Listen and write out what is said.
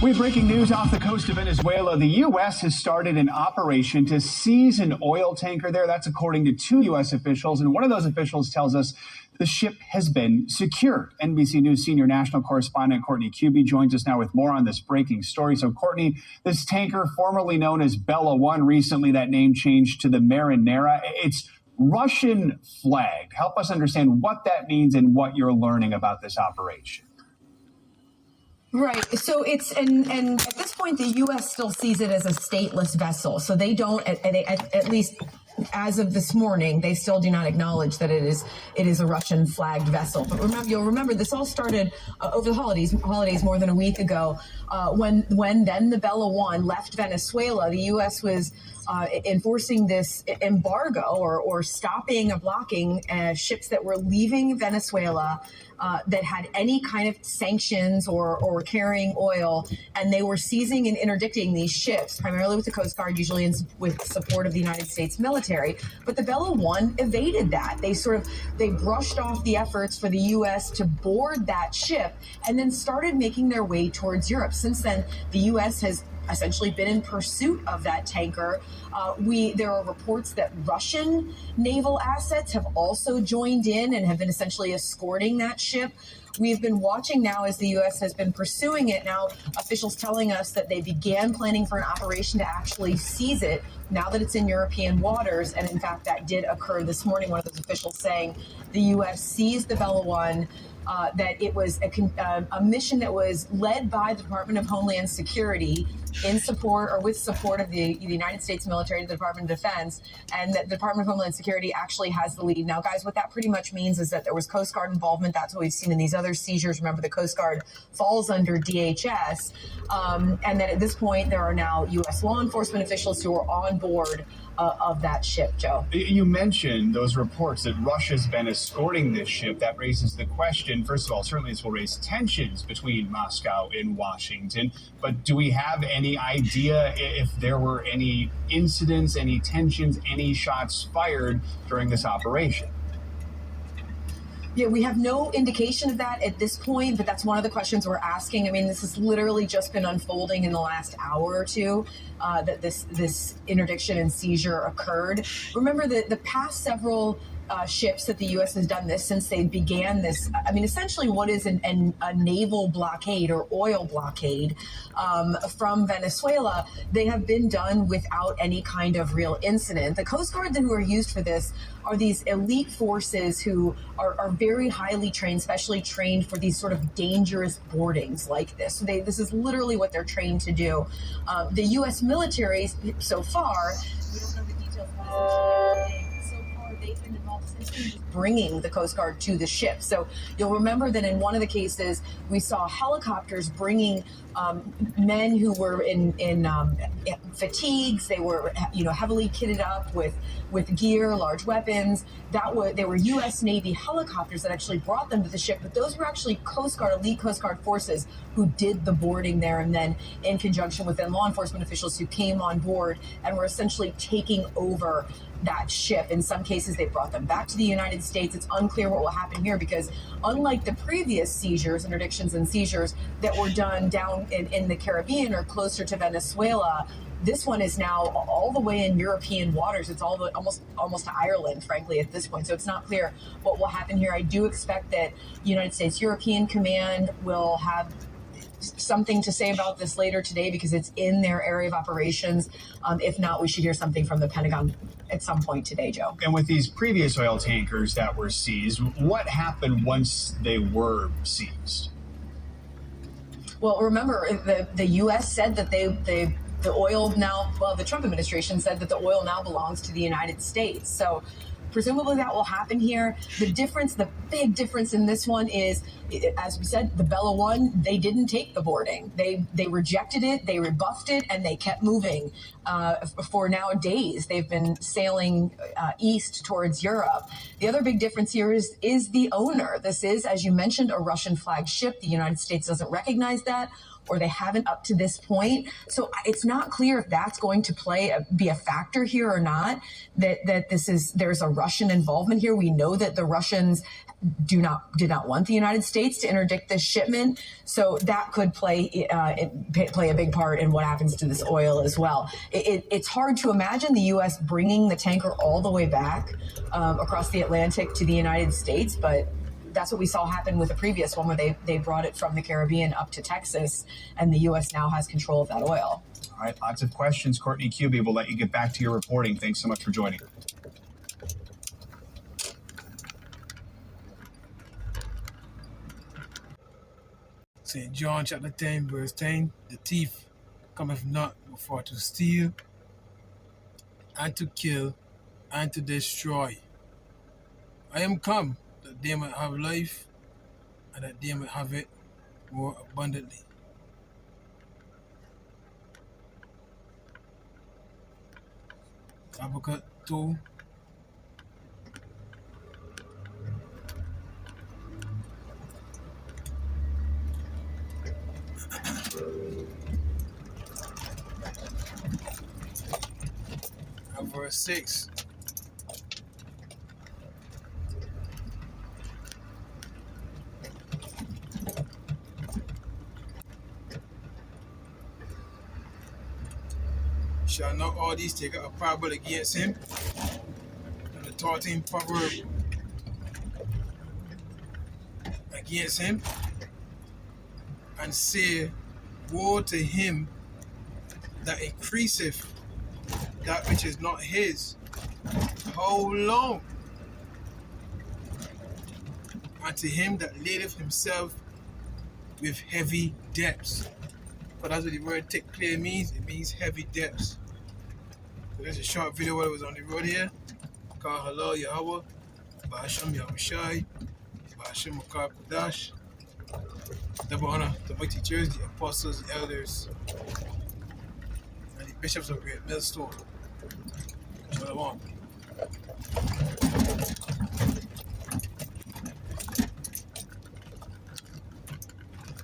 We have breaking news off the coast of Venezuela. The U.S. has started an operation to seize an oil tanker there. That's according to two U.S. officials. And one of those officials tells us the ship has been secured. NBC News senior national correspondent Courtney Cubey joins us now with more on this breaking story. So, Courtney, this tanker, formerly known as Bella One, recently that name changed to the Marinera. It's Russian flagged. Help us understand what that means and what you're learning about this operation. Right. So it's and at this point, the U.S. still sees it as a stateless vessel. So they don't, at least as of this morning, they still do not acknowledge that it is a Russian flagged vessel. But you'll remember this all started over the holidays more than a week ago, when then the Bella One left Venezuela. The U.S. was enforcing this embargo or stopping or blocking ships that were leaving Venezuela that had any kind of sanctions or carrying oil, and they were seizing and interdicting these ships, primarily with the Coast Guard, usually with support of the United States military. But the Bella One evaded that. They brushed off the efforts for the U.S. to board that ship and then started making their way towards Europe. Since then, the U.S. has essentially been in pursuit of that tanker. There are reports that Russian naval assets have also joined in and have been essentially escorting that ship. We've been watching now as the U.S. has been pursuing it. Now, officials telling us that they began planning for an operation to actually seize it now that it's in European waters. And in fact, that did occur this morning. One of those officials saying the U.S. seized the Bella One, that it was a mission that was led by the Department of Homeland Security in support or with support of the United States military and the Department of Defense, and that the Department of Homeland Security actually has the lead. Now, guys, what that pretty much means is that there was Coast Guard involvement. That's what we've seen in these other seizures. Remember, the Coast Guard falls under DHS, and that at this point, there are now U.S. law enforcement officials who are on board of that ship, Joe. You mentioned those reports that Russia's been escorting this ship. That raises the question, first of all, certainly this will raise tensions between Moscow and Washington, but do we have any idea if there were any incidents, any tensions, any shots fired during this operation? Yeah, we have no indication of that at this point, but that's one of the questions we're asking. I mean, this has literally just been unfolding in the last hour or two, that this interdiction and seizure occurred. Remember that the past several ships that the U.S. has done this since they began this. I mean, essentially what is a naval blockade or oil blockade from Venezuela, they have been done without any kind of real incident. The Coast Guard who are used for this are these elite forces who are very highly trained, specially trained for these sort of dangerous boardings like this. So this is literally what they're trained to do. The U.S. military, so far, we don't know the details of this, they've been involved in bringing the Coast Guard to the ship. So you'll remember that in one of the cases, we saw helicopters bringing men who were in fatigues. They were, heavily kitted up with gear, large weapons. They were U.S. Navy helicopters that actually brought them to the ship. But those were actually Coast Guard, elite Coast Guard forces who did the boarding there, and then in conjunction with law enforcement officials who came on board and were essentially taking over that ship. In some cases, they brought them back to the United States. It's unclear what will happen here because unlike the previous seizures, interdictions and seizures that were done down in the Caribbean or closer to Venezuela, this one is now all the way in European waters. It's almost to Ireland, frankly, at this point. So it's not clear what will happen here. I do expect that United States European Command will have something to say about this later today because it's in their area of operations. If not, we should hear something from the Pentagon at some point today, Joe. And with these previous oil tankers that were seized, what happened once they were seized? Well, remember, the U.S. said that the oil now, well, the Trump administration said that the oil now belongs to the United States. So presumably that will happen here. The big difference in this one is, as we said, the Bella One, they didn't take the boarding. They rejected it, they rebuffed it, and they kept moving. For now days, they've been sailing east towards Europe. The other big difference here is the owner. This is, as you mentioned, a Russian flagged ship. The United States doesn't recognize that. or they haven't up to this point. So it's not clear if that's going to be a factor here or not, that there's a Russian involvement here. We know that the Russians did not want the United States to interdict this shipment, so that could play a big part in what happens to this oil as well. It's hard to imagine the U.S. bringing the tanker all the way back across the Atlantic to the United States, but that's what we saw happen with the previous one, where they brought it from the Caribbean up to Texas, and the U.S. now has control of that oil. All right, lots of questions. Courtney Cubey, we'll let you get back to your reporting. Thanks so much for joining. St. John chapter 10, verse 10, the thief cometh not before to steal, and to kill, and to destroy. I am come that they might have life, and that they might have it more abundantly. Habakkuk 2, and verse 6. Shall not all these take a parable against him? And the 13th proverb against him, and say, woe to him that increaseth that which is not his. How long? And to him that ladeth himself with heavy debts. But that's what the word thick clear means. It means heavy debts. So there's a short video while I was on the road here. Called Halal Yahweh, Ba'ashem Yahushai, Ba'ashem Makar Kodash. Double honor to my teachers, the apostles, the elders, and the bishops of Great Millstone. Shalom.